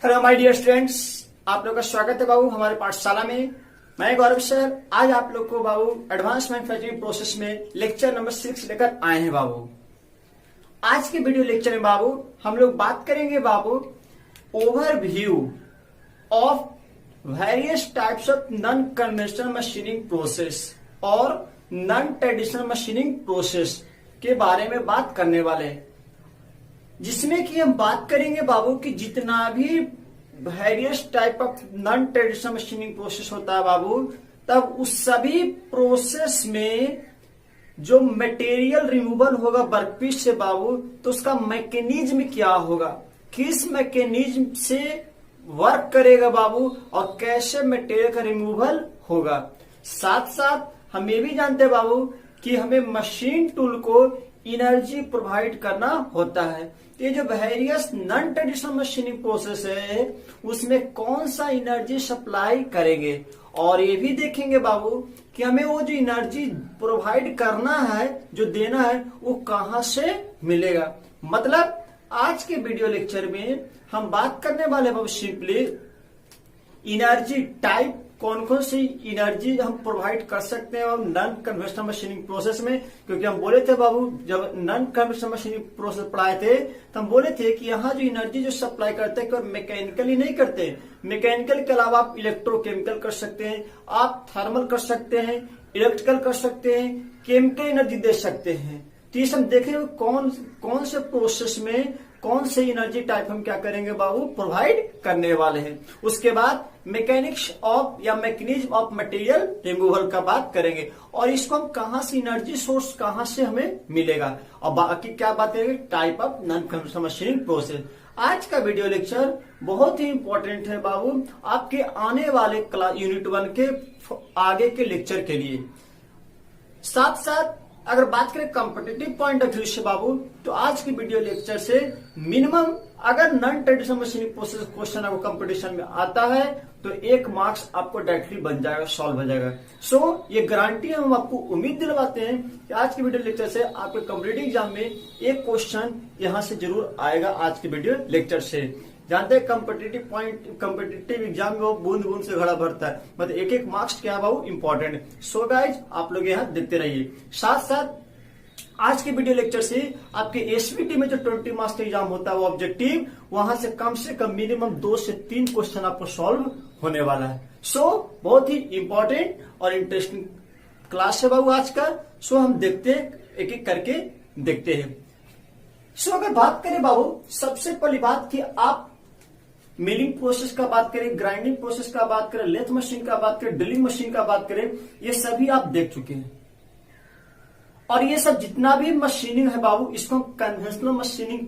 Hello my dear students, आप लोग का स्वागत है बाबू हमारे पाठशाला में। मैं गौरव सर आज आप लोग को बाबू एडवांस मैन्युफैक्चरिंग प्रोसेस में लेक्चर नंबर 6 लेकर आए हैं बाबू। आज के वीडियो लेक्चर में बाबू हम लोग बात करेंगे बाबू overview of various types of non conventional machining process और नॉन ट्रेडिशनल मशीनिंग प्रोसेस के बारे में बात करने वाले हैं, जिसमें कि हम बात करेंगे बाबू कि जितना भी various type of non traditional machining process होता है बाबू, तब उस सभी प्रोसेस में जो मटेरियल रिमूवल होगा वर्कपीस से बाबू, तो उसका मैकेनिज्म क्या होगा, किस मैकेनिज्म से वर्क करेगा बाबू और कैसे मटेरियल का रिमूवल होगा। साथ साथ हम ये भी जानते हैं बाबू कि हमें मशीन टूल को एनर्जी प्रोवाइड करना होता है। ये जो various non traditional machining process है उसमें कौन सा एनर्जी सप्लाई करेंगे, और ये भी देखेंगे बाबू कि हमें वो जो एनर्जी प्रोवाइड करना है, जो देना है, वो कहां से मिलेगा। मतलब आज के वीडियो लेक्चर में हम बात करने वाले बाबू सिंपली एनर्जी टाइप, कौन कौन सी एनर्जी हम प्रोवाइड कर सकते हैं नॉन कन्वेंशनल मशीनिंग प्रोसेस में। क्योंकि हम बोले थे बाबू जब नॉन कन्वेंशनल मशीनिंग प्रोसेस पढ़ाए थे तो हम बोले थे कि यहाँ जो एनर्जी जो सप्लाई करते हैं मैकेनिकली नहीं करते, मैकेनिकल के अलावा आप इलेक्ट्रोकेमिकल कर सकते हैं, आप थर्मल कर सकते हैं, इलेक्ट्रिकल कर सकते हैं, केमिकल एनर्जी दे सकते हैं। तो ये सब देखेंगे कौन से प्रोसेस में कौन से एनर्जी टाइप हम क्या करेंगे बाबू प्रोवाइड करने वाले हैं। उसके बाद मैकेनिक्स ऑफ या मैकेनिज्म ऑफ मटेरियल रिमूवल का बात करेंगे और इसको हम कहां से एनर्जी सोर्स कहां से हमें मिलेगा, और बाकी क्या बात करेंगे type of non conventional machining process. आज का वीडियो लेक्चर बहुत ही इंपॉर्टेंट है बाबू आपके आने वाले यूनिट 1 के आगे के लेक्चर के लिए। साथ साथ अगर बात करें कॉम्पिटिटिव पॉइंट ऑफ व्यू से बाबू, तो आज की वीडियो लेक्चर से मिनिमम अगर non traditional machining process question आपको कंपटीशन में आता है तो 1 मार्क्स आपको डायरेक्टली बन जाएगा, सॉल्व हो जाएगा। सो ये गारंटी हम आपको उम्मीद दिलवाते हैं कि आज की वीडियो लेक्चर से आपके कॉम्पिटिटिव एग्जाम में एक क्वेश्चन यहां से जरूर आएगा। आज की वीडियो लेक्चर से जानते हैं कॉम्पिटिटिव एग्जाम में वो बूंद बूंद से घड़ा भरता है, मतलब एक एक मार्क्स क्या बाबू इंपॉर्टेंट है। सो गाइज आप लोग यहाँ देखते रहिए। साथ साथ आज के वीडियो लेक्चर से आपके एसवीटी में जो 20 मार्क्स का एग्जाम होता है वो ऑब्जेक्टिव, वहां से कम मिनिमम 2 से 3 क्वेश्चन आपको सॉल्व होने वाला है। सो बहुत ही इंपॉर्टेंट और इंटरेस्टिंग क्लास है बाबू आज का। सो हम देखते हैं, एक एक करके देखते हैं। सो अगर बात करें बाबू, सबसे पहली बात कि आप मिलिंग प्रोसेस का बात करें, ग्राइंडिंग प्रोसेस का बात करें, लेथ मशीन का बात करें, ड्रिलिंग मशीन का बात करें, ये सभी आप देख चुके हैं। और ये सब जितना भी मशीनिंग है बाबू, इसको हम कन्वेंशनल मशीनिंग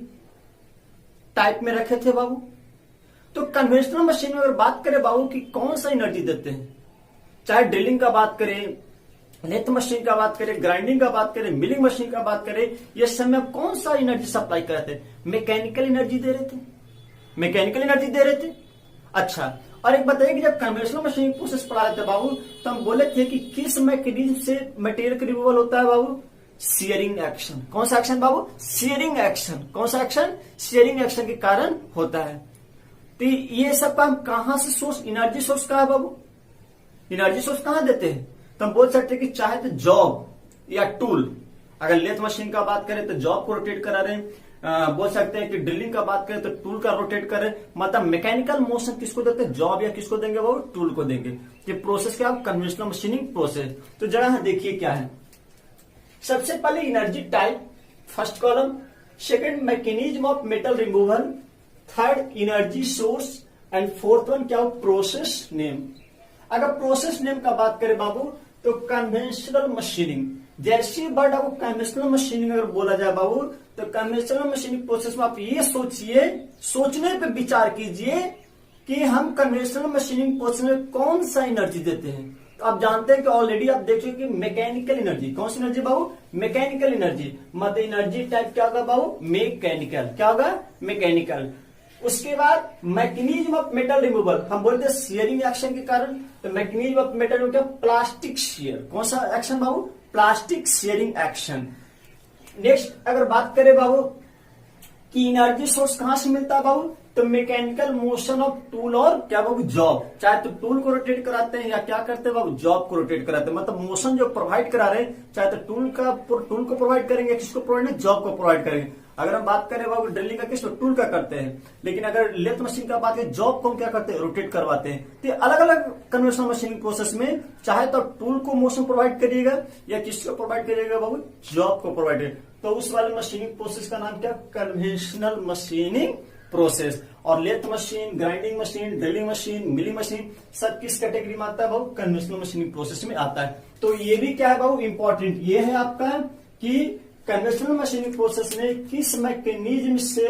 टाइप में रखे थे बाबू। तो कन्वेंशनल मशीन में अगर बात करें बाबू कि कौन सा एनर्जी देते हैं, चाहे ड्रिलिंग का बात करें, लेथ मशीन का बात करें, ग्राइंडिंग का बात करें, मिलिंग मशीन का बात करें, ये सब में कौन सा एनर्जी सप्लाई कर रहे थे, मैकेनिकल एनर्जी दे रहे थे, मैकेनिकल एनर्जी दे रहे थे। अच्छा, और एक बताइए कि जब कन्वेंशनल मशीनिंग प्रोसेस पढ़ा रहे थे बाबू, तो हम बोले थे कि किस मैकेनिज्म से मटेरियल का रिमूवल होता है बाबू, शियरिंग एक्शन। कौन सा एक्शन बाबू, शियरिंग एक्शन। कौन सा एक्शन, शियरिंग एक्शन के कारण होता है। तो ये सब का हम कहां से सोर्स, एनर्जी सोर्स कहा है बाबू, एनर्जी सोर्स कहां देते हैं, तो हम बोल सकते हैं कि चाहे तो जॉब या टूल, अगर लेथ मशीन का बात करें तो जॉब को रोटेट करा रहे हैं, बोल सकते हैं कि ड्रिलिंग का बात करें तो टूल का रोटेट करें। मतलब मैकेनिकल मोशन किसको देते हैं, जॉब या किसको देंगे वो, टूल को देंगे। ये प्रोसेस क्या, कन्वेंशनल मशीनिंग प्रोसेस। तो जरा देखिए क्या है। सबसे पहले energy type, first column, second mechanism of metal removal, third energy source, and fourth one क्या हो, प्रोसेस नेम। अगर प्रोसेस नेम का बात करें बाबू तो कन्वेंशनल मशीनिंग, जैसी वर्ड आपको कन्वेंशनल मशीनिंग अगर बोला जाए बाबू, तो कन्वेंशनल मशीनिंग प्रोसेस में आप ये सोचिए, सोचने पे विचार कीजिए कि हम कन्वेंशनल मशीनिंग प्रोसेस में कौन सा एनर्जी देते हैं। तो आप जानते हैं कि ऑलरेडी आप देख चुके मैकेनिकल एनर्जी, कौन सी एनर्जी बाबू, मैकेनिकल एनर्जी। मतलब एनर्जी टाइप क्या होगा बाबू, मैकेनिकल। क्या होगा, मैकेनिकल। उसके बाद मैकेनिज्म ऑफ मेटल रिमूवल, हम बोलते हैं शियरिंग एक्शन के कारण, तो mechanism of metal removal plastic shear. कौन सा एक्शन बाबू, प्लास्टिक शियरिंग एक्शन। नेक्स्ट अगर बात करें बाबू कि एनर्जी सोर्स कहां से मिलता है बाबू, तो मैकेनिकल मोशन ऑफ टूल और क्या बाबू जॉब, चाहे तो टूल को रोटेट कराते हैं या क्या करते हैं बाबू जॉब को रोटेट कराते हैं। मतलब मोशन जो प्रोवाइड करा रहे हैं, चाहे तो टूल को प्रोवाइड करेंगे, किसको प्रोवाइड करेंगे, जॉब को प्रोवाइड करेंगे। अगर हम बात करें बाबू ड्रिलिंग का, किसको टूल का करते हैं, लेकिन अगर लेथ मशीन का बात करें, जॉब को हम क्या करते हैं, रोटेट करवाते हैं। तो अलग अलग कन्वेंशनल मशीनिंग प्रोसेस में चाहे तो टूल को मोशन प्रोवाइड करिएगा या किसको प्रोवाइड करिएगा बाबू, जॉब को प्रोवाइड करिएगा। तो उस वाले मशीनिंग प्रोसेस का नाम क्या, कन्वेंशनल मशीनिंग प्रोसेस। और lathe machine, grinding machine, drilling machine, milling machine सब किस कैटेगरी में आता है बाबू, कन्वेंशनल मशीनिंग प्रोसेस में आता है। तो ये भी क्या है बाबू इंपॉर्टेंट, ये है आपका कि कन्वेंशनल मशीनिंग प्रोसेस में किस मैकेनिज्म से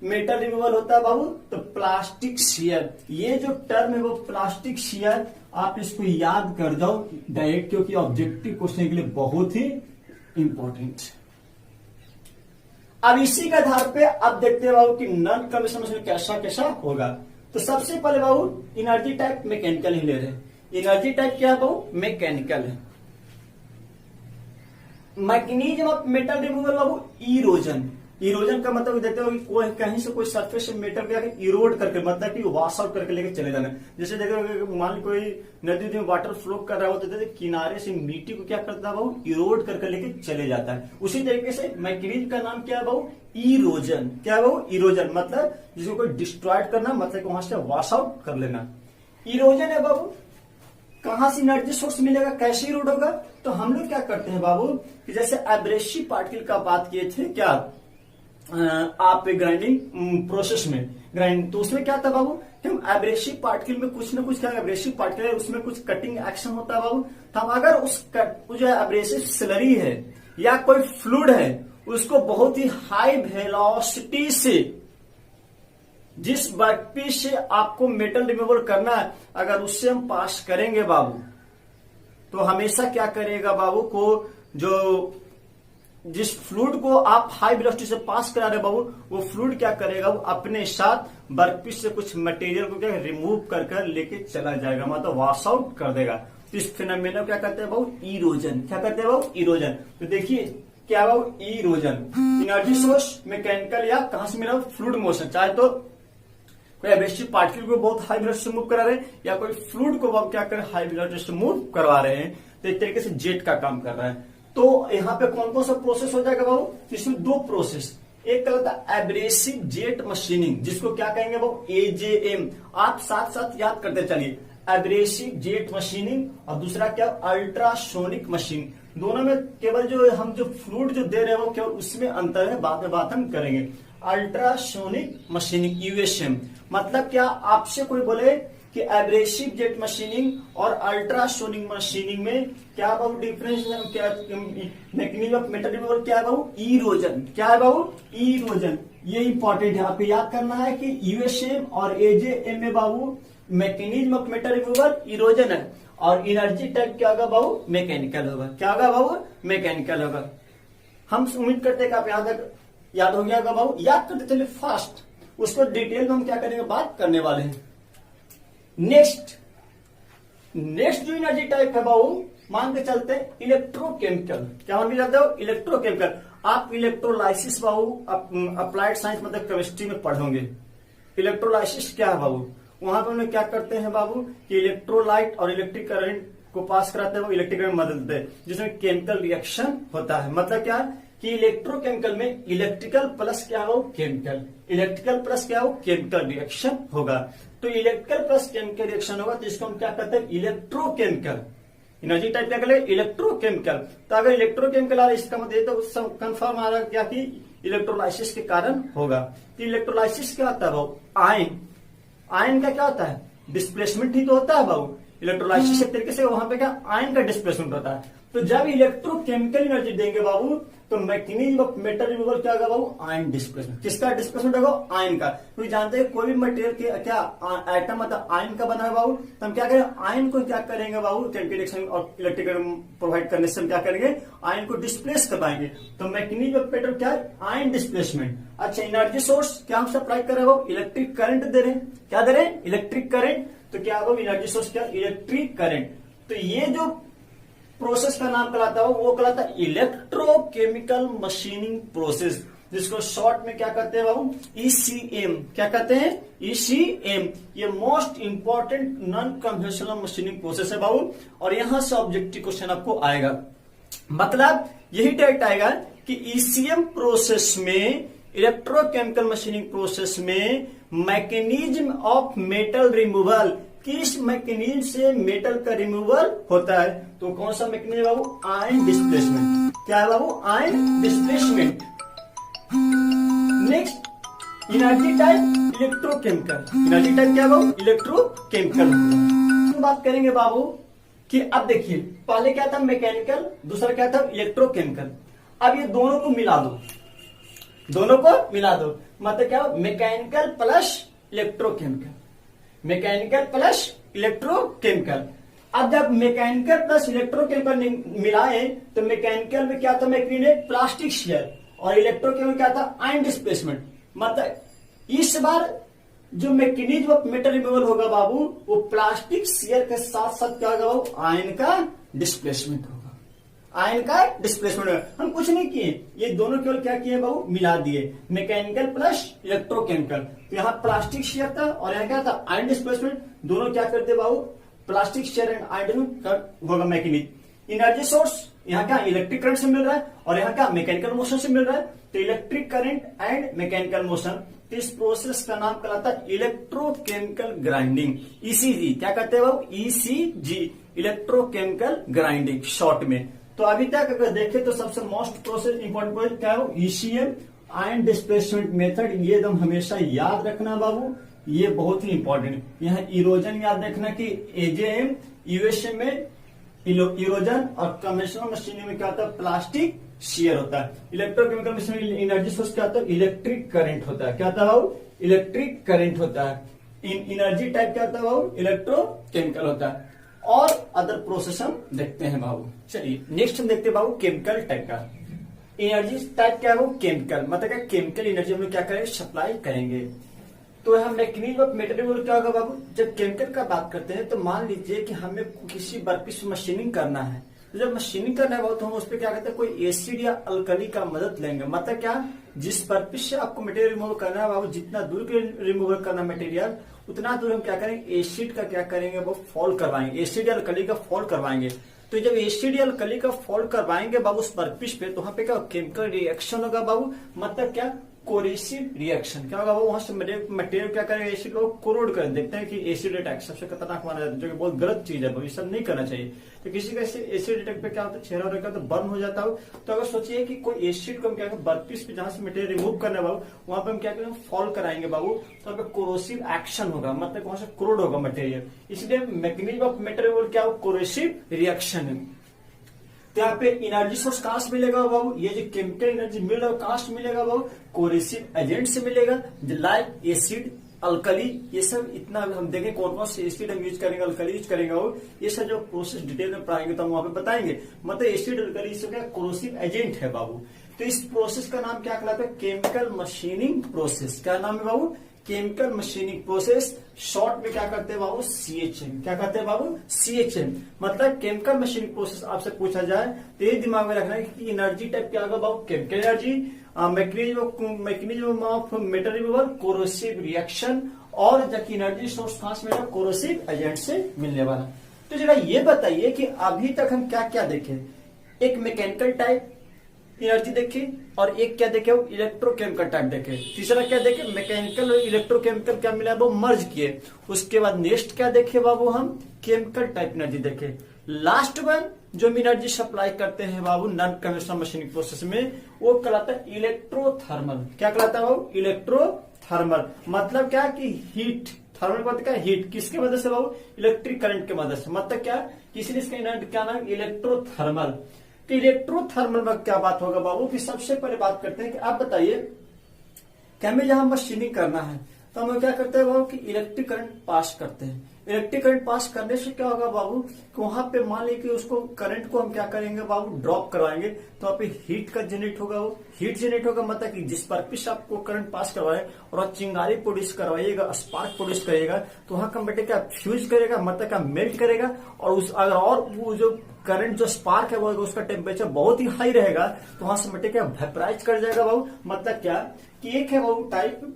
मेटल रिमूवल होता है बाबू, तो प्लास्टिक शियर। ये जो टर्म है वो प्लास्टिक शियर, आप इसको याद कर दो डायरेक्ट, क्योंकि ऑब्जेक्टिव क्वेश्चन के लिए बहुत ही इंपॉर्टेंट। अब इसी के आधार पे अब देखते हैं बाबू कि नॉन कन्वेंशनल मशीन कैसा कैसा होगा। तो सबसे पहले बाबू एनर्जी टाइप मैकेनिकल ही ले रहे हैं। एनर्जी टाइप क्या है बाबू, मैकेनिकल है। Mechanism of metal removal Babu erosion. Erosion का मतलब देखते हो कि कोई कहीं से कोई सरफेस से मेटल को इरोड करके, मतलब कि वॉश आउट करके लेके चले जाना। जैसे देखो मान लो कोई नदी में वाटर फ्लो कर रहा हो तो किनारे से मिट्टी को क्या करता है बाबू, इरोड करके लेके चले जाता है। उसी तरीके से मैकेनिज्म का नाम क्या है बाबू, इरोजन। क्या है बाबू, इरोजन मतलब जिसको कोई डिस्ट्रॉयड करना, मतलब वहां से वॉश आउट कर लेना, इरोजन है बाबू। कहां से एनर्जी सोर्स मिलेगा, कैसे इरोड होगा, तो हम लोग क्या करते हैं बाबू कि जैसे एब्रेसिव पार्टिकल का बात किए थे क्या आप ग्राइंडिंग प्रोसेस में, ग्राइंड तो उसमें क्या था बाबू कि हम एब्रेसिव पार्टिकल में कुछ ना कुछ, क्या एब्रेसिव पार्टिकल है उसमें कुछ कटिंग एक्शन होता है बाबू। तो हम अगर उस जो एब्रेसिव स्लरी है या कोई फ्लूइड है उसको बहुत ही हाई वेलोसिटी से, जिस वर्कपीस से आपको मेटल रिमूवल करना है, अगर उससे हम पास करेंगे बाबू, तो हमेशा क्या करेगा बाबू को, जो जिस फ्लूइड को आप हाई वेलोसिटी से पास करा रहे बाबू, वो फ्लूइड क्या करेगा, वो अपने साथ वर्कपीस से कुछ मटेरियल को क्या रिमूव कर कर लेके चला जाएगा, मतलब वॉश आउट कर देगा। तो इस फिनोमेना को क्या कहते हैं बाबू, इरोजन। क्या कहते हैं बाबू, इरोजन। तो देखिए क्या बाबू, इरोजन। एनर्जी सोर्स मैकेनिकल या कहां से मिला, फ्लूइड मोशन, चाहे तो कोई एब्रेसिव पार्टिकल को बहुत हाई वेलोसिटी से मूव करा रहे हैं या कोई फ्लूइड को अब क्या कर हाई वेलोसिटी से मूव करवा रहे हैं, तो एक तरीके से जेट का काम कर रहा है। तो यहाँ पे कौन कौन सा प्रोसेस हो जाएगा बाबू, इसमें दो प्रोसेस, एक कहता है एब्रेसिव जेट मशीनिंग, जिसको क्या कहेंगे बाबू, एजेएम। आप साथ साथ याद करते चलिए, एब्रेसिव जेट मशीनिंग, और दूसरा क्या, अल्ट्रासोनिक मशीन। दोनों में केवल जो हम जो फ्लूइड जो दे रहे हैं वो केवल उसमें अंतर है, बाद में बात हम करेंगे। अल्ट्रासोनिक मशीनिंग यूएसएम मतलब क्या, आपसे कोई बोले कि एब्रेसिव जेट मशीनिंग और अल्ट्रासोनिक मशीनिंग में क्या बाबू डिफरेंस है, क्या मैकेनिज्म ऑफ मेटल रिमूवल क्या है बाबू, इरोजन। क्या है बाबू, इरोजन। ये इंपॉर्टेंट है, आपको याद करना है कि यूएसएम और एजेएम में बाबू mechanism of metal removal erosion है, और एनर्जी टाइप क्या होगा बाबू, मैकेनिकल होगा। क्या होगा बाबू, मैकेनिकल होगा। हम उम्मीद करते हैं कि आप याद हो गया होगा बाबू, याद करते चलिए फास्ट, उसको डिटेल में हम क्या करेंगे, बात करने वाले हैं। नेक्स्ट जो एनर्जी टाइप है बाबू, मान के चलते हैं इलेक्ट्रोकेमिकल। क्या मान के चलते हो, इलेक्ट्रोकेमिकल। आप इलेक्ट्रोलाइसिस बाबू अप्लाइड साइंस मतलब केमिस्ट्री में पढ़ोगे। इलेक्ट्रोलाइसिस क्या है बाबू, वहां पर हम क्या करते हैं बाबू कि इलेक्ट्रोलाइट और इलेक्ट्रिक करंट को पास कराते हैं, वो इलेक्ट्रिक करंट मदद देते हैं, जिसमें केमिकल रिएक्शन होता है। मतलब क्या है कि इलेक्ट्रोकेमिकल में इलेक्ट्रिकल प्लस क्या हो, केमिकल, इलेक्ट्रिकल प्लस क्या हो, केमिकल रिएक्शन होगा। तो इलेक्ट्रिकल प्लस केमिकल रिएक्शन होगा, तो इसको हम क्या कहते हैं, इलेक्ट्रोकेमिकल। एनर्जी टाइप क्या करें, इलेक्ट्रोकेमिकल। तो अगर इलेक्ट्रोकेमिकल आ रहा है, इसका मतलब तो कंफर्म आ रहा है क्या कि इलेक्ट्रोलाइसिस के कारण होगा। तो इलेक्ट्रोलाइसिस क्या होता है बाबू, आयन का क्या होता है, डिस्प्लेसमेंट ही तो होता है बाबू। इलेक्ट्रोलाइसिस एक तरीके से वहां पे क्या आयन का डिस्प्लेसमेंट होता है। तो जब इलेक्ट्रोकेमिकल एनर्जी देंगे बाबू, तो मैकेनिज्म ऑफ मेटल रिमूवल क्या होगा बाबू, आयन डिस्प्लेसमेंट। किसका डिस्प्लेसमेंट होगा, आयन का। क्योंकि जानते हैं कोई भी मटेरियल के क्या एटम मतलब आयन का बना है बाबू, तो हम क्या करें, आयन को क्या करेंगे बाबू, केमिकल रिएक्शन और इलेक्ट्रिक प्रोवाइड करने से हम क्या करेंगे, आयन को डिस्प्लेस करवाएंगे। तो मैकेनिज्म ऑफ मेटल क्या है, आयन डिस्प्लेसमेंट। अच्छा, एनर्जी सोर्स क्या हम सप्लाई कर रहे हो, इलेक्ट्रिक करंट दे रहे हैं। क्या दे रहे हैं, इलेक्ट्रिक करंट। तो क्या होगा एनर्जी सोर्स, क्या इलेक्ट्रिक करंट। तो ये जो प्रोसेस का नाम कहलाता है वो कहलाता है इलेक्ट्रोकेमिकल मशीनिंग प्रोसेस। जिसको शॉर्ट में क्या कहते हैं बाबू, ईसीएम। क्या कहते हैं, ईसीएम। ये most important non conventional machining process है बाबू, और यहां से ऑब्जेक्टिव क्वेश्चन आपको आएगा। मतलब यही डायरेक्ट आएगा कि ईसीएम प्रोसेस में, इलेक्ट्रोकेमिकल मशीनिंग प्रोसेस में मैकेनिज्म ऑफ मेटल रिमूवल, किस मैकेनिज्म से मेटल का रिमूवल होता है। तो कौन सा मैकेनिज्म बाबू, आयन डिस्प्लेसमेंट। क्या है बाबू, ion displacement. Next, energy type electrochemical. Energy type क्या बाबू, इलेक्ट्रोकेमिकल। बात करेंगे बाबू कि अब देखिए, पहले क्या था मैकेनिकल, दूसरा क्या था इलेक्ट्रोकेमिकल। अब ये दोनों को मिला दो, दोनों को मिला दो, मतलब क्या, mechanical plus electrochemical, mechanical plus electrochemical. अब जब मैकेनिकल प्लस इलेक्ट्रोकेमिकल मिलाए तो मैकेनिकल में क्या था, मैकेनिकल प्लास्टिक शियर, और इलेक्ट्रोकेमिकल क्या था, आयन डिस्प्लेसमेंट। मतलब इस बार जो मैकेनिज्म ऑफ मेटल रिमूवल होगा बाबू, वो प्लास्टिक शियर के साथ साथ क्या होगा बाबू, आयन का डिस्प्लेसमेंट होगा। आयन का डिस्प्लेसमेंट होगा। हम कुछ नहीं किए, ये दोनों केवल क्या किए बाबू, मिला दिए, मैकेनिकल प्लस इलेक्ट्रोकेमिकल। तो यहाँ प्लास्टिक शियर था और यहाँ क्या था, आयन डिस्प्लेसमेंट। दोनों क्या करते बाबू, प्लास्टिक शियर एंड आयन होगा मैकेनिज्म। एनर्जी सोर्स यहाँ क्या, इलेक्ट्रिक करंट से मिल रहा है, और यहाँ क्या, मैकेनिकल मोशन से मिल रहा है। तो electric current and mechanical motion, इस प्रोसेस का नाम कहलाता है इलेक्ट्रोकेमिकल ग्राइंडिंग, ईसीजी। क्या कहते हैं बाबू, ईसीजी, इलेक्ट्रोकेमिकल ग्राइंडिंग शॉर्ट में। तो अभी तक अगर देखें तो सबसे मोस्ट प्रोसेस इंपॉर्टेंट प्रोसेस क्या है, ईसीएम, आयन डिस्प्लेसमेंट मेथड। ये एकदम हमेशा याद रखना बाबू, ये बहुत ही इंपॉर्टेंट। यहाँ इरोजन याद रखना कि एजेएम, यूएसए में इरोजन, और कन्वेंशनल मशीनिंग में क्या होता है, प्लास्टिक शियर होता है। इलेक्ट्रोकेमिकल मशीन में एनर्जी सोर्स क्या होता है, इलेक्ट्रिक करंट होता है। क्या होता है बाबू, इलेक्ट्रिक करंट होता है। एनर्जी टाइप क्या होता है बाबू, इलेक्ट्रोकेमिकल होता है। और अदर प्रोसेस हम देखते हैं बाबू। चलिए नेक्स्ट हम देखते हैं बाबू केमिकल टाइप का। एनर्जी टाइप क्या है बाबू, केमिकल। मतलब क्या, केमिकल एनर्जी हम क्या करेंगे, सप्लाई करेंगे। तो हम मैकेनिज्म ऑफ मेटल रिमूवल क्या होगा बाबू, जब केमिकल का बात करते हैं तो मान लीजिए कि हमें किसी वर्कपीस मशीनिंग करना है। तो जब मशीनिंग करना है तो हम उस पर क्या कहते हैं, कोई एसिड या अल्कली का मदद लेंगे। मतलब क्या, जिस पर्पस से आपको मटेरियल रिमूव करना है बाबू, जितना दूर के रिमूवल करना मटेरियल, उतना दूर हम क्या करेंगे, एसिड का क्या करेंगे, वो फॉल करवाएंगे, एसिड या अल्कली का फॉल करवाएंगे। तो जब एसिड या अल्कली का फॉल करवाएंगे बाबू उस पर्पस पे, तो वहां पे क्या केमिकल रिएक्शन होगा बाबू। मतलब क्या, कोरेसिव रिएक्शन। क्या होगा वो, वहां से मटेरियल क्या करेगा, एसिड को कोरोड कर। देखते हैं कि एसिड अटैक सबसे खतरनाक माना जाता है, जो कि बहुत गलत चीज है, ये सब नहीं करना चाहिए। तो किसी का एसिड अटैक पे क्या होता है, चेहरा वगैरह तो बर्न हो जाता हो। तो अगर सोचिए कि कोई एसिड को हम क्या करें, वर्कपीस पे जहां से मटेरियल रिमूव करना है बाबू, वहां पे हम क्या करेंगे, फॉल कराएंगे बाबू। तो वहां पे कोरोसिव एक्शन होगा, मतलब वहां से कोरोड होगा मटेरियल। इसलिए मैकेनिज्म ऑफ मटेरियल क्या हो, कोरोसिव रिएक्शन है। तो यहाँ पे एनर्जी सोर्स कहां से मिलेगा बाबू, ये जो केमिकल एनर्जी मिल रहा है कहां से मिलेगा बाबू, कोरेसिव एजेंट से मिलेगा, लाइक एसिड, अल्कली। ये सब इतना हम देखें कौन कौन से एसिड हम यूज करेंगे, अल्कली यूज करेंगे बाबू। ये सब जो प्रोसेस डिटेल में पढ़ाएंगे तो हम वहां पे बताएंगे। मतलब एसिड, अल्कली सब क्या कोरोसिव एजेंट है बाबू। तो इस प्रोसेस का नाम क्या कहलाता है, केमिकल मशीनिंग प्रोसेस। क्या नाम है बाबू, केमिकल मशीनिंग प्रोसेस। शॉर्ट में क्या करते हैं बाबू, सीएचएम। क्या कहते हैं बाबू, सीएचएम। मतलब केमिकल मशीनिंग प्रोसेस आपसे पूछा जाए तो ये दिमाग में रखना है कि एनर्जी टाइप क्या होगा बाबू, chemical energy, mechanism of metal removal, corrosive reaction, और जबकि एनर्जी सोर्स कहां से मिलेगा, कोरोसिव एजेंट से मिलने वाला। तो जरा ये बताइए कि अभी तक हम क्या क्या देखे, एक मैकेनिकल टाइप एनर्जी देखे, और एक क्या देखे, इलेक्ट्रोकेमिकल टाइप देखे। तीसरा क्या देखे, मैकेनिकल और इलेक्ट्रोकेमिकल क्या मिला वो मर्ज किए। उसके बाद नेक्स्ट क्या देखे बाबू, हम केमिकल टाइप एनर्जी देखे। लास्ट वन जो हम एनर्जी सप्लाई करते हैं बाबू नॉन कन्वेंशनल मशीनिंग प्रोसेस में, वो कहलाता है इलेक्ट्रोथर्मल। क्या कहलाता है बाबू, इलेक्ट्रोथर्मल। मतलब क्या कि हीट, थर्मल मतलब क्या, हीट किसके मदद से बाबू, इलेक्ट्रिक करंट के मदद से। मतलब क्या, इसलिए इसका एनर्जी क्या नाम, इलेक्ट्रोथर्मल। तो इलेक्ट्रोथर्मल में क्या बात होगा बाबू, कि सबसे पहले बात करते हैं कि आप बताइए कि हमें जहां मशीनिंग करना है तो हम क्या करते हैं बाबू, कि इलेक्ट्रिक करंट पास करते हैं। इलेक्ट्रिक करंट पास करने से क्या होगा बाबू, कि वहां पे मान लीजिए कि उसको करंट को हम क्या करेंगे बाबू, ड्रॉप करवाएंगे। तो वहां पे हीट का जनरेट होगा, वो हीट जनरेट होगा। मतलब कि जिस पर्पस आपको करंट पास करवाए और आप चिंगारी प्रोड्यूस करवाइएगा, स्पार्क प्रोड्यूस करेगा, तो वहां का मटेरियल क्या फ्यूज करेगा, मतलब क्या मेल्ट करेगा। और उस अगर और वो जो करंट जो स्पार्क है वो उसका टेम्परेचर बहुत ही हाई रहेगा, तो वहां से मटेरियल वेपराइज कर जाएगा बाबू। मतलब क्या कि एक है बाबू type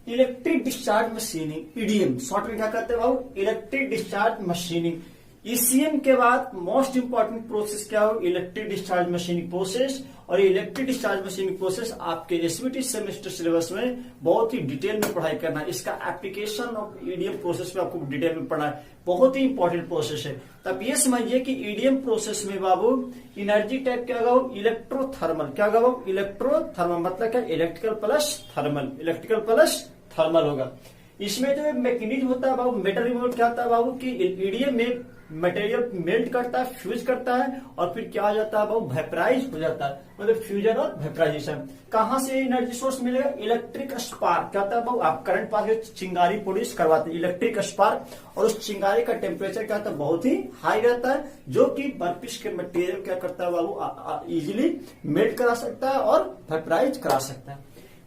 electric discharge machining, EDM, short में क्या कहते हैं बाबू, इलेक्ट्रिक डिस्चार्ज मशीनिंग। ईसीएम के बाद मोस्ट इंपॉर्टेंट प्रोसेस क्या हो, इलेक्ट्रिक डिस्चार्ज मशीनिंग प्रोसेस। और इलेक्ट्रिक डिस्चार्ज मशीनिंग प्रोसेस आपके एसवीटी सेमेस्टर सिलेबस में बहुत ही डिटेल में पढ़ाई करना है। इसका एप्लीकेशन ऑफ ईडीएम प्रोसेस में आपको डिटेल में पढ़ना है, बहुत ही इंपॉर्टेंट प्रोसेस है। तब ये समझिए कि ईडीएम प्रोसेस में बाबू एनर्जी टाइप क्या होगा, इलेक्ट्रोथर्मल। क्या होगा बाबू, इलेक्ट्रोथर्मल। मतलब क्या, electrical plus thermal, electrical plus thermal होगा। इसमें जो मैकेनिज्म होता है बाबू, मेटल रिमूवल क्या होता है बाबू कि ईडीएम में मटेरियल मेल्ट करता है, फ्यूज करता है और फिर क्या हो जाता है बाबू, वेपराइज हो जाता है। मतलब फ्यूजन और वेपराइजेशन। कहां से एनर्जी सोर्स मिलेगा, इलेक्ट्रिक स्पार्क। क्या होता है बाबू, आप करंट पास चिंगारी प्रोड्यूस करवाते हैं, इलेक्ट्रिक स्पार्क। और उस चिंगारी का टेम्परेचर क्या होता है, बहुत ही हाई रहता है, जो कि वर्कपीस के मटेरियल क्या करता है बाबू, इजिली मेल्ट करा सकता है और वेपराइज करा सकता है।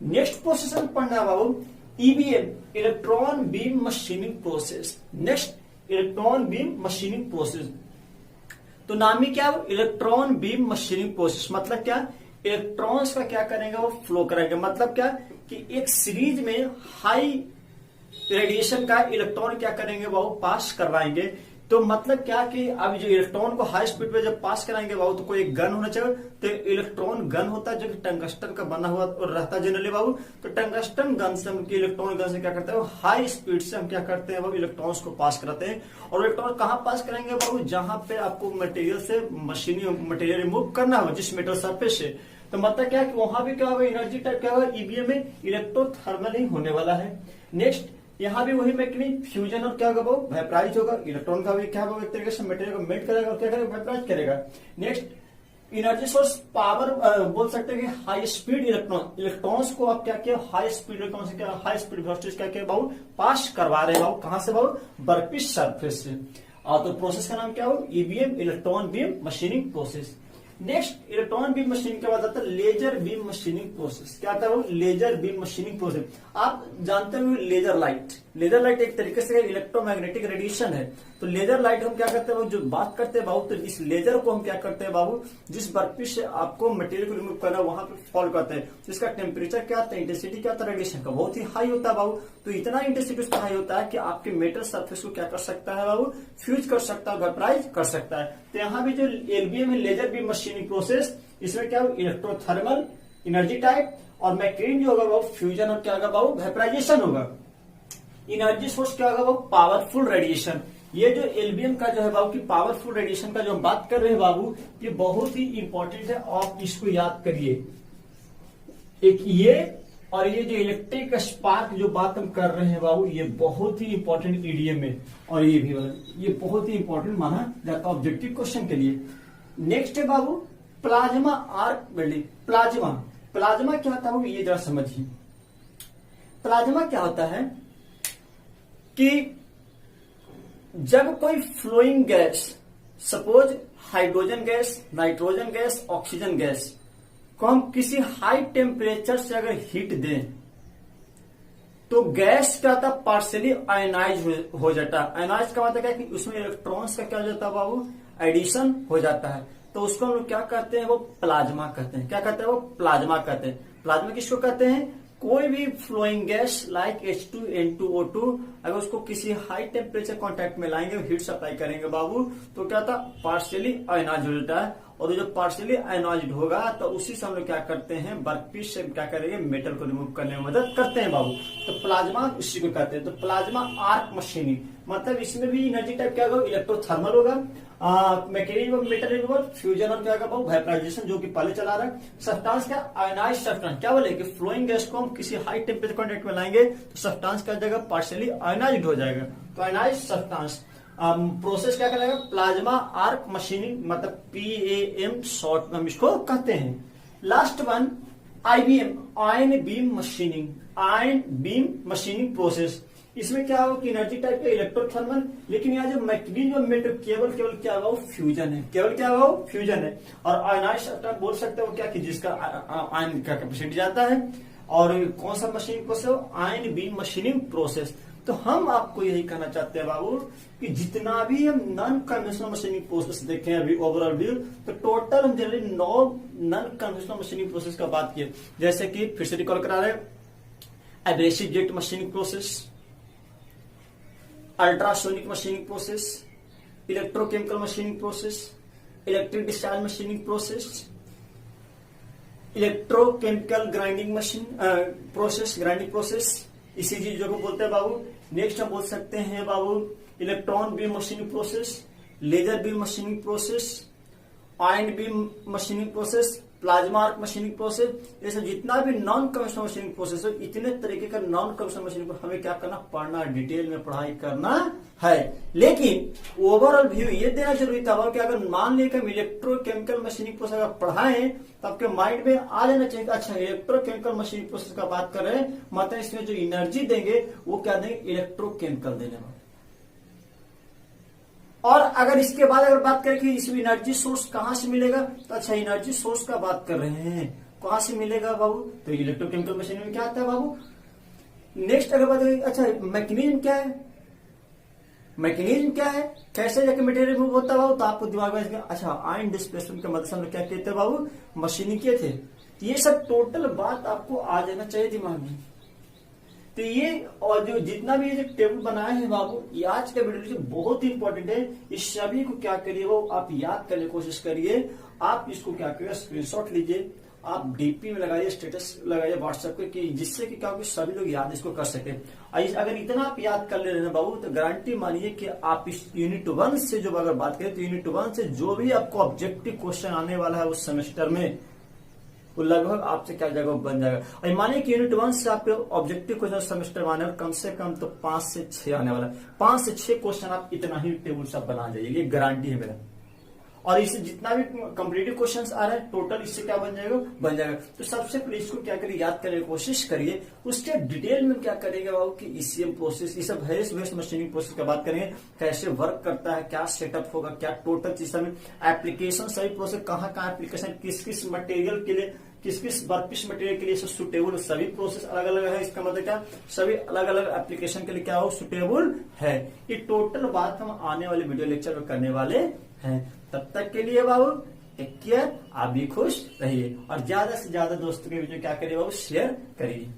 नेक्स्ट प्रोसेस पढ़ना है बाबू, EBM, electron beam machining process. Next electron beam machining process, तो नाम ही क्या है, इलेक्ट्रॉन बीम मशीनिंग प्रोसेस। मतलब क्या, इलेक्ट्रॉन्स का क्या करेंगे वो फ्लो करेंगे। मतलब क्या कि एक सीरीज में हाई रेडिएशन का इलेक्ट्रॉन क्या करेंगे वो पास करवाएंगे। तो मतलब क्या कि अब जो इलेक्ट्रॉन को हाई स्पीड पे जब पास कराएंगे बाबू, तो कोई एक गन होना चाहिए। तो इलेक्ट्रॉन गन होता है जो कि टंगस्टन का बना हुआ रहता है जनरली बाबू। तो टंगस्टन गन से हम इलेक्ट्रॉन गन से क्या करते हैं, हाई स्पीड से हम क्या करते हैं बाबू, इलेक्ट्रॉन्स को पास कराते हैं। और इलेक्ट्रॉन कहाँ पास करेंगे बाबू, जहां पे आपको मटेरियल से मशीनी मटेरियल रिमूव करना हो, जिस मेटल सरफेस से। तो मतलब क्या कि वहां भी क्या होगा, एनर्जी टाइप क्या होगा, ईबीएम में इलेक्ट्रोथर्मल ही होने वाला है। नेक्स्ट यहाँ भी वही मैकेनिज्म, फ्यूजन और क्या होगा, वेपराइज होगा। इलेक्ट्रॉन का भी क्या होगा, एक तरीके से मटेरियल को मेल्ट करेगा और क्या करेगा, वेपराइज करेगा। नेक्स्ट एनर्जी सोर्स पावर, बोल सकते हैं कि हाई स्पीड इलेक्ट्रॉन्स को आप क्या किया, हाई स्पीड इलेक्ट्रॉन से क्या, हाई स्पीड वेलोसिटी क्या किया बाबू, पास करवा रहे हैं बाबू। कहां से बाबू, वर्कपीस सरफेस से। तो प्रोसेस का नाम क्या हो, EBM, electron beam machining process. Next electron beam machining के बाद आता है लेजर बीम मशीनिंग प्रोसेस। क्या आता है वो, लेजर बीम मशीनिंग प्रोसेस। आप जानते हो लेजर लाइट, लेजर लाइट एक तरीके से इलेक्ट्रोमैग्नेटिक रेडिएशन है। तो लेजर लाइट हम क्या करते हैं, जो बात करते हैं बाबू, तो इस लेजर को हम क्या करते हैं बाबू, जिस वर्कपीस से आपको मटेरियल को रिमूव करना है वहां पे फॉल करते हैं। जिसका टेम्परेचर क्या आता है, इंटेंसिटी क्या आता है रेडिएशन का, बहुत ही हाई होता है बाबू। तो इतना इंटेंसिटी उसका हाई होता है कि आपके मेटल सरफेस को क्या कर सकता है बाबू, फ्यूज कर सकता है, वेपराइज कर सकता है। तो यहाँ भी जो एलबीएम है, लेजर बीम मशीनिंग प्रोसेस, इसमें क्या हो, इलेक्ट्रोथर्मल, एनर्जी टाइप और मैकेनिज्म जो होगा वो फ्यूजन और क्या होगा बाबू, वेपराइजेशन होगा। एनर्जी सोर्स क्या होगा वो, पावरफुल रेडिएशन। ये जो एलबीएम का जो है बाबू की पावरफुल रेडिएशन का जो हम बात कर रहे हैं बाबू, ये बहुत ही इंपॉर्टेंट है, आप इसको याद करिए। एक ये और ये जो इलेक्ट्रिक स्पार्क जो बात हम कर रहे हैं बाबू, ये बहुत ही इंपॉर्टेंट ईडीएम में, और ये भी ये बहुत ही इंपॉर्टेंट माना जाता है ऑब्जेक्टिव क्वेश्चन के लिए। नेक्स्ट है बाबू plasma arc welding. Plasma, plasma क्या होता है ये जरा समझिए। प्लाज्मा क्या होता है कि जब कोई flowing gas, suppose hydrogen gas, nitrogen gas, oxygen gas को हम किसी हाई टेम्परेचर से अगर हीट दें, तो गैस क्या होता है, पार्शियली आयनाइज हो जाता है। आयनाइज का मतलब क्या कि उसमें इलेक्ट्रॉन्स का क्या हो जाता है बाबू, एडिशन हो जाता है। तो उसको हम लोग क्या कहते हैं, वो प्लाज्मा कहते हैं। क्या कहते हैं वो, प्लाज्मा कहते हैं। प्लाज्मा किसको कहते हैं, कोई भी फ्लोइंग गैस लाइक H2N2O2 अगर उसको किसी हाई टेम्परेचर कांटेक्ट में लाएंगे, हीट सप्लाई करेंगे बाबू, तो क्या था, पार्शियली आयनाइज हो जाता है। और जो पार्शियली आयनाइज्ड होगा तो उसी से हम लोग क्या करते हैं, वर्कपीस से क्या करेंगे, मेटल को रिमूव करने में मदद करते हैं बाबू। तो प्लाज्मा इसी को कहते हैं। तो प्लाज्मा आर्क मशीनिंग, मतलब इसमें भी एनर्जी टाइप क्या होगा, इलेक्ट्रोथर्मल होगा, मैकेनिज्म मेटल रिमूवल, फ्यूजन और क्या होगा बाबू, वेपराइजेशन, जो कि पहले चला रहा है। सब्सटेंस क्या, आयनाइज्ड सब्सटेंस। क्या बोले कि फ्लोइंग गैस को हम किसी हाई टेम्परेचर कांटेक्ट में लाएंगे तो सब्सटेंस क्या जाएगा, पार्शियली आयनाइज्ड हो जाएगा। तो आयनाइज्ड सब्सटेंस प्रोसेस क्या कहलाएगा, प्लाज्मा आर्क मशीनिंग, मतलब PAM शॉर्ट हम इसको कहते हैं। Last one IBM, ion beam machining, ion beam machining process. इसमें क्या होगा कि एनर्जी टाइप का इलेक्ट्रोथर्मल, लेकिन यहाँ जो मैकेनिज्म में केवल क्या होगा, फ्यूजन है। केवल क्या होगा, फ्यूजन है। और आयनाइज्ड सब्सटेंस बोल सकते हो क्या कि जिसका आयन का कैपेसिटी जाता है। और कौन सा machining process, ion beam machining process. तो हम आपको यही कहना चाहते हैं बाबू कि जितना भी हम नॉन कन्वेंशनल मशीनिंग प्रोसेस देखे हैं अभी ओवरऑल व्यू, तो टोटल हम generally 9 non conventional machining process का बात किए, जैसे कि फिर से रिकॉल करा रहे, abrasive jet machining process, ultrasonic machining process, electrochemical machining process, electric discharge machining process, electrochemical grinding machine process, grinding process, इसी चीजों को बोलते हैं बाबू। नेक्स्ट हम बोल सकते हैं बाबू electron beam machining process, laser beam machining process, ion beam machining process, plasma arc machining process. ये सब जितना भी नॉन कन्वेंशनल मशीनिंग प्रोसेस है, इतने तरीके का नॉन कन्वेंशनल मशीनिंग हमें क्या करना, पढ़ना, डिटेल में पढ़ाई करना है। लेकिन ओवरऑल व्यू ये देना जरूरी था कि अगर मान लिया कि हम इलेक्ट्रोकेमिकल मशीनिंग प्रोसेस अगर पढ़ाएं तो आपके माइंड में आ जाना चाहिए, अच्छा इलेक्ट्रोकेमिकल मशीनिंग प्रोसेस का बात कर रहे हैं, मतलब इसमें जो एनर्जी देंगे वो क्या देंगे, इलेक्ट्रोकेमिकल देने वाले। और अगर इसके बाद अगर बात करें कि इसमें एनर्जी सोर्स कहां से मिलेगा, तो अच्छा एनर्जी सोर्स का बात कर रहे हैं, कहां से मिलेगा बाबू, तो इलेक्ट्रोकेमिकल मशीन में क्या आता है बाबू। नेक्स्ट अगर बात करें अच्छा मैकेनिज्म क्या है, मैकेनिज्म क्या है, कैसे जाके मटेरियल रिमूव होता है बाबू, तो आपको दिमाग में अच्छा आयन डिस्प्लेसमेंट के मदद से हम क्या कहते हैं बाबू, मशीनिंग किए थे। ये सब टोटल बात आपको आ जाना चाहिए दिमाग में। तो ये और जो जितना भी ये जो टेबल बनाए हैं बाबू, ये आज का वीडियो बहुत ही इंपॉर्टेंट है। इस सभी को क्या करिए वो आप याद करने की कोशिश करिए। आप इसको क्या करिए, स्क्रीनशॉट लीजिए, आप डीपी में लगाइए, स्टेटस लगाइए व्हाट्सएप पे, कि जिससे कि क्या सभी लोग याद इसको कर सके। अगर इतना आप याद कर ले रहे हैं बाबू, तो गारंटी मानिए कि आप इस यूनिट 1 से जो अगर बात करें तो यूनिट 1 से जो भी आपको ऑब्जेक्टिव क्वेश्चन आने वाला है उस सेमेस्टर में, वो लगभग आपसे क्या जाएगा, बन जाएगा। और मानिए कि यूनिट 1 से आपके ऑब्जेक्टिव क्वेश्चन सेमेस्टर में आने वाले कम से कम तो 5 से 6 आने वाला है। 5 से 6 क्वेश्चन आप इतना ही टेबल सब बना जाइए, ये गारंटी है मेरा। और इससे जितना भी कॉम्पिटिटिव क्वेश्चंस आ रहे हैं टोटल इससे क्या बन जाएगा, बन जाएगा। तो सबसे पहले इसको क्या करिए, याद करने की कोशिश करिए। उसके डिटेल में क्या करेंगे बाबू कि ईसीएम प्रोसेस, ये सब वेरियस मशीनिंग प्रोसेस का बात करेंगे, कैसे वर्क करता है, क्या सेटअप होगा, क्या टोटल चीज में एप्लीकेशन, सही प्रोसेस कहाँ कहाँ एप्लीकेशन, किस किस मटेरियल के लिए, किस किस वर्कपीस मटेरियल के लिए सुटेबल, सभी प्रोसेस अलग अलग है। इसका मतलब क्या, सभी अलग अलग एप्लीकेशन के लिए क्या हो, सुटेबल है। ये टोटल बात हम आने वाले वीडियो लेक्चर में करने वाले हैं। तब तक के लिए बाबू टेक केयर, आप भी खुश रहिए और ज्यादा से ज्यादा दोस्तों के बीच में क्या करिए बाबू, शेयर करिए।